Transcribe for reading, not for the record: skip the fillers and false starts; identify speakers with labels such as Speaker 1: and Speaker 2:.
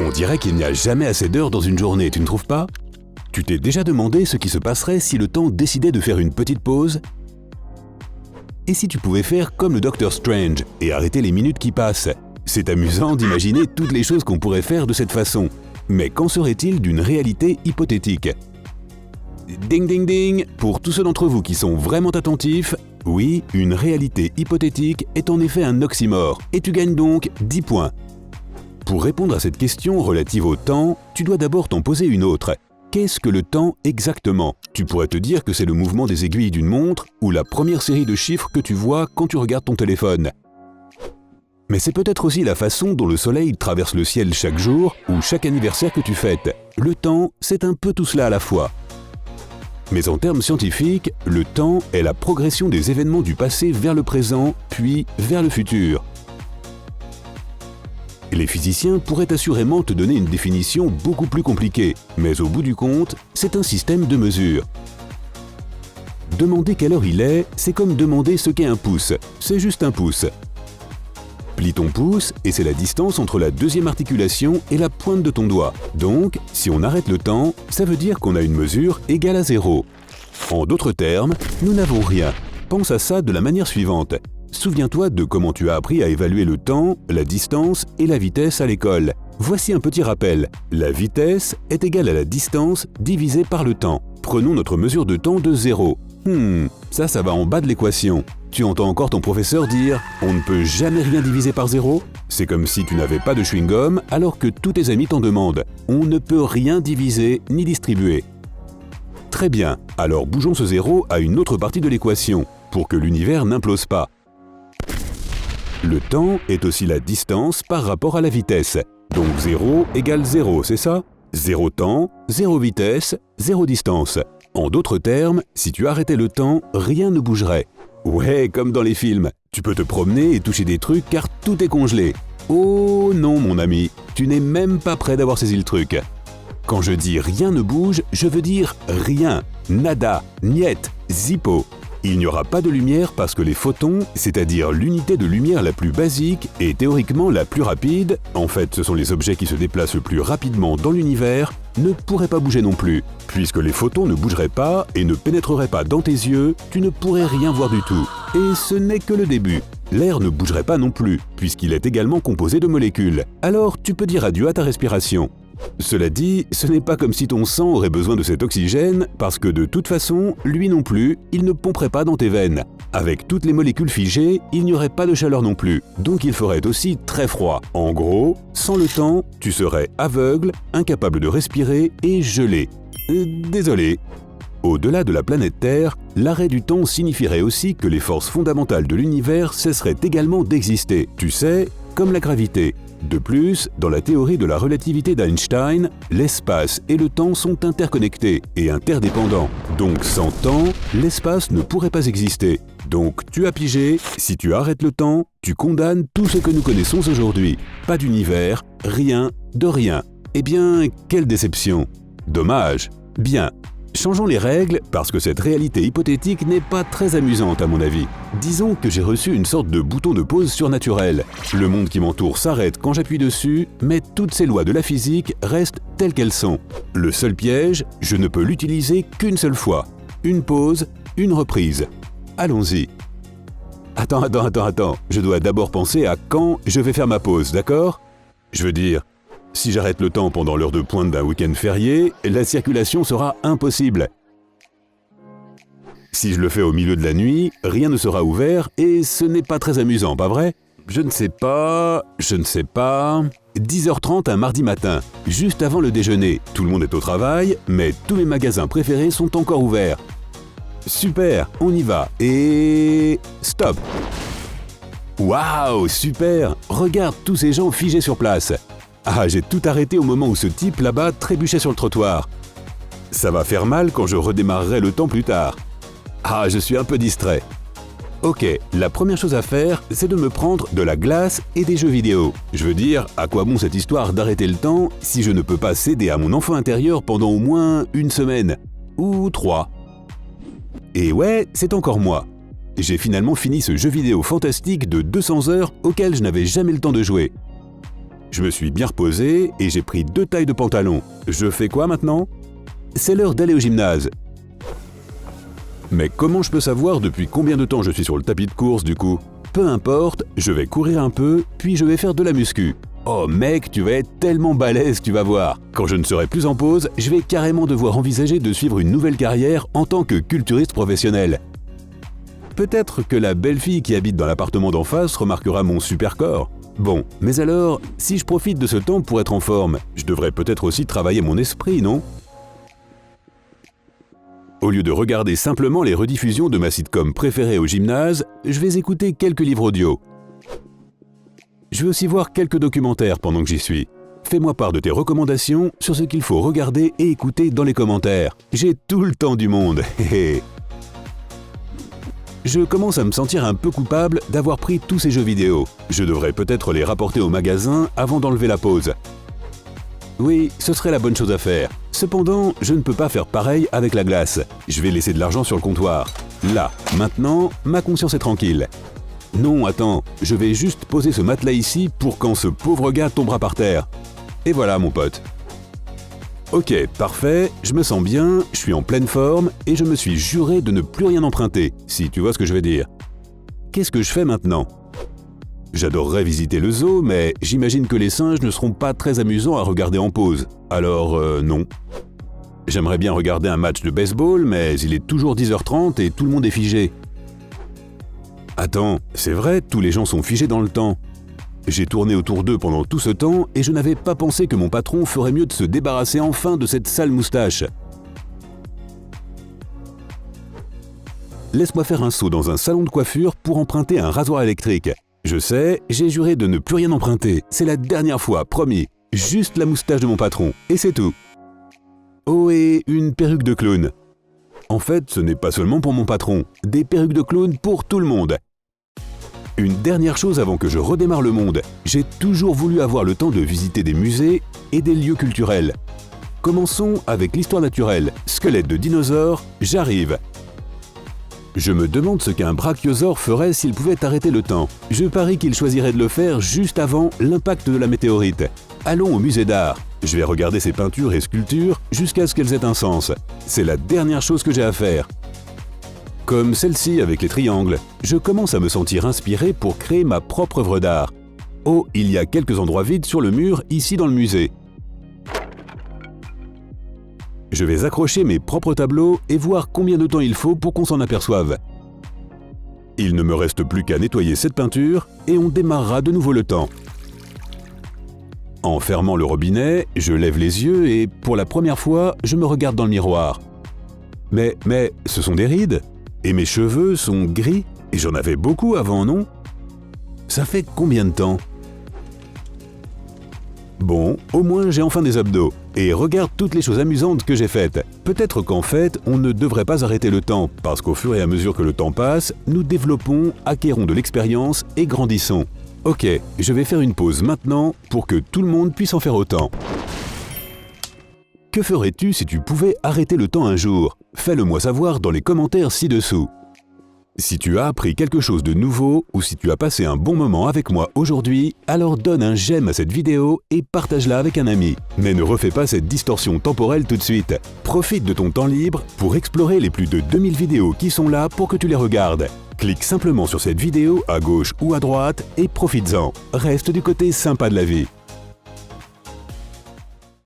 Speaker 1: On dirait qu'il n'y a jamais assez d'heures dans une journée, tu ne trouves pas? Tu t'es déjà demandé ce qui se passerait si le temps décidait de faire une petite pause? Et si tu pouvais faire comme le Dr Strange et arrêter les minutes qui passent? C'est amusant d'imaginer toutes les choses qu'on pourrait faire de cette façon. Mais qu'en serait-il d'une réalité hypothétique? Ding ding ding! Pour tous ceux d'entre vous qui sont vraiment attentifs, oui, une réalité hypothétique est en effet un oxymore, et tu gagnes donc 10 points. Pour répondre à cette question relative au temps, tu dois d'abord t'en poser une autre. Qu'est-ce que le temps exactement? Tu pourrais te dire que c'est le mouvement des aiguilles d'une montre ou la première série de chiffres que tu vois quand tu regardes ton téléphone. Mais c'est peut-être aussi la façon dont le soleil traverse le ciel chaque jour ou chaque anniversaire que tu fêtes. Le temps, c'est un peu tout cela à la fois. Mais en termes scientifiques, le temps est la progression des événements du passé vers le présent, puis vers le futur. Les physiciens pourraient assurément te donner une définition beaucoup plus compliquée, mais au bout du compte, c'est un système de mesure. Demander quelle heure il est, c'est comme demander ce qu'est un pouce. C'est juste un pouce. Plie ton pouce et c'est la distance entre la deuxième articulation et la pointe de ton doigt. Donc, si on arrête le temps, ça veut dire qu'on a une mesure égale à 0. En d'autres termes, nous n'avons rien. Pense à ça de la manière suivante. Souviens-toi de comment tu as appris à évaluer le temps, la distance et la vitesse à l'école. Voici un petit rappel. La vitesse est égale à la distance divisée par le temps. Prenons notre mesure de temps de 0. Ça va en bas de l'équation. Tu entends encore ton professeur dire « On ne peut jamais rien diviser par 0 ?» C'est comme si tu n'avais pas de chewing-gum alors que tous tes amis t'en demandent. On ne peut rien diviser ni distribuer. Très bien, alors bougeons ce 0 à une autre partie de l'équation, pour que l'univers n'implose pas. Le temps est aussi la distance par rapport à la vitesse. Donc 0 égale 0, c'est ça? 0 temps, 0 vitesse, 0 distance. En d'autres termes, si tu arrêtais le temps, rien ne bougerait. Ouais, comme dans les films. Tu peux te promener et toucher des trucs car tout est congelé. Oh non, mon ami, tu n'es même pas prêt d'avoir saisi le truc. Quand je dis rien ne bouge, je veux dire rien. Nada, niet, zippo. Il n'y aura pas de lumière parce que les photons, c'est-à-dire l'unité de lumière la plus basique et théoriquement la plus rapide, en fait ce sont les objets qui se déplacent le plus rapidement dans l'univers, ne pourraient pas bouger non plus. Puisque les photons ne bougeraient pas et ne pénétreraient pas dans tes yeux, tu ne pourrais rien voir du tout. Et ce n'est que le début. L'air ne bougerait pas non plus, puisqu'il est également composé de molécules. Alors tu peux dire adieu à ta respiration. Cela dit, ce n'est pas comme si ton sang aurait besoin de cet oxygène, parce que de toute façon, lui non plus, il ne pomperait pas dans tes veines. Avec toutes les molécules figées, il n'y aurait pas de chaleur non plus, donc il ferait aussi très froid. En gros, sans le temps, tu serais aveugle, incapable de respirer et gelé. Désolé. Au-delà de la planète Terre, l'arrêt du temps signifierait aussi que les forces fondamentales de l'univers cesseraient également d'exister. Tu sais, comme la gravité. De plus, dans la théorie de la relativité d'Einstein, l'espace et le temps sont interconnectés et interdépendants. Donc sans temps, l'espace ne pourrait pas exister. Donc tu as pigé, si tu arrêtes le temps, tu condamnes tout ce que nous connaissons aujourd'hui. Pas d'univers, rien de rien. Eh bien, quelle déception. Dommage. Bien. Changeons les règles parce que cette réalité hypothétique n'est pas très amusante à mon avis. Disons que j'ai reçu une sorte de bouton de pause surnaturel. Le monde qui m'entoure s'arrête quand j'appuie dessus, mais toutes ces lois de la physique restent telles qu'elles sont. Le seul piège, je ne peux l'utiliser qu'une seule fois. Une pause, une reprise. Allons-y. Attends, je dois d'abord penser à quand je vais faire ma pause, d'accord? Je veux dire, si j'arrête le temps pendant l'heure de pointe d'un week-end férié, la circulation sera impossible. Si je le fais au milieu de la nuit, rien ne sera ouvert et ce n'est pas très amusant, pas vrai? Je ne sais pas... 10h30 un mardi matin, juste avant le déjeuner. Tout le monde est au travail, mais tous mes magasins préférés sont encore ouverts. Super, on y va. Et... stop! Waouh, super! Regarde tous ces gens figés sur place. Ah, j'ai tout arrêté au moment où ce type là-bas trébuchait sur le trottoir. Ça va faire mal quand je redémarrerai le temps plus tard. Ah, je suis un peu distrait. Ok, la première chose à faire, c'est de me prendre de la glace et des jeux vidéo. Je veux dire, à quoi bon cette histoire d'arrêter le temps si je ne peux pas céder à mon enfant intérieur pendant au moins une semaine? Ou 3. Et ouais, c'est encore moi. J'ai finalement fini ce jeu vidéo fantastique de 200 heures auquel je n'avais jamais le temps de jouer. Je me suis bien reposé et j'ai pris 2 tailles de pantalon. Je fais quoi maintenant? C'est l'heure d'aller au gymnase. Mais comment je peux savoir depuis combien de temps je suis sur le tapis de course du coup? Peu importe, je vais courir un peu, puis je vais faire de la muscu. Oh mec, tu vas être tellement balèze, tu vas voir. Quand je ne serai plus en pause, je vais carrément devoir envisager de suivre une nouvelle carrière en tant que culturiste professionnel. Peut-être que la belle fille qui habite dans l'appartement d'en face remarquera mon super corps. Bon, mais alors, si je profite de ce temps pour être en forme, je devrais peut-être aussi travailler mon esprit, non? Au lieu de regarder simplement les rediffusions de ma sitcom préférée au gymnase, je vais écouter quelques livres audio. Je vais aussi voir quelques documentaires pendant que j'y suis. Fais-moi part de tes recommandations sur ce qu'il faut regarder et écouter dans les commentaires. J'ai tout le temps du monde. Je commence à me sentir un peu coupable d'avoir pris tous ces jeux vidéo. Je devrais peut-être les rapporter au magasin avant d'enlever la pause. Oui, ce serait la bonne chose à faire. Cependant, je ne peux pas faire pareil avec la glace. Je vais laisser de l'argent sur le comptoir. Là, maintenant, ma conscience est tranquille. Non, attends, je vais juste poser ce matelas ici pour quand ce pauvre gars tombera par terre. Et voilà, mon pote. Ok, parfait, je me sens bien, je suis en pleine forme et je me suis juré de ne plus rien emprunter, si tu vois ce que je veux dire. Qu'est-ce que je fais maintenant? J'adorerais visiter le zoo, mais j'imagine que les singes ne seront pas très amusants à regarder en pause. Alors, non. J'aimerais bien regarder un match de baseball, mais il est toujours 10h30 et tout le monde est figé. Attends, c'est vrai, tous les gens sont figés dans le temps. J'ai tourné autour d'eux pendant tout ce temps et je n'avais pas pensé que mon patron ferait mieux de se débarrasser enfin de cette sale moustache. Laisse-moi faire un saut dans un salon de coiffure pour emprunter un rasoir électrique. Je sais, j'ai juré de ne plus rien emprunter. C'est la dernière fois, promis. Juste la moustache de mon patron, et c'est tout. Oh, et une perruque de clown. En fait, ce n'est pas seulement pour mon patron. Des perruques de clown pour tout le monde. Une dernière chose avant que je redémarre le monde. J'ai toujours voulu avoir le temps de visiter des musées et des lieux culturels. Commençons avec l'histoire naturelle. Squelette de dinosaure, j'arrive. Je me demande ce qu'un brachiosaure ferait s'il pouvait arrêter le temps. Je parie qu'il choisirait de le faire juste avant l'impact de la météorite. Allons au musée d'art. Je vais regarder ces peintures et sculptures jusqu'à ce qu'elles aient un sens. C'est la dernière chose que j'ai à faire. Comme celle-ci avec les triangles, je commence à me sentir inspiré pour créer ma propre œuvre d'art. Oh, il y a quelques endroits vides sur le mur ici dans le musée. Je vais accrocher mes propres tableaux et voir combien de temps il faut pour qu'on s'en aperçoive. Il ne me reste plus qu'à nettoyer cette peinture et on démarrera de nouveau le temps. En fermant le robinet, je lève les yeux et, pour la première fois, je me regarde dans le miroir. Mais ce sont des rides. Et mes cheveux sont gris. Et j'en avais beaucoup avant, non? Ça fait combien de temps? Bon, au moins j'ai enfin des abdos. Et regarde toutes les choses amusantes que j'ai faites. Peut-être qu'en fait, on ne devrait pas arrêter le temps, parce qu'au fur et à mesure que le temps passe, nous développons, acquérons de l'expérience et grandissons. Ok, je vais faire une pause maintenant pour que tout le monde puisse en faire autant. Que ferais-tu si tu pouvais arrêter le temps un jour? Fais-le-moi savoir dans les commentaires ci-dessous. Si tu as appris quelque chose de nouveau ou si tu as passé un bon moment avec moi aujourd'hui, alors donne un j'aime à cette vidéo et partage-la avec un ami. Mais ne refais pas cette distorsion temporelle tout de suite. Profite de ton temps libre pour explorer les plus de 2000 vidéos qui sont là pour que tu les regardes. Clique simplement sur cette vidéo à gauche ou à droite et profites-en. Reste du côté sympa de la vie.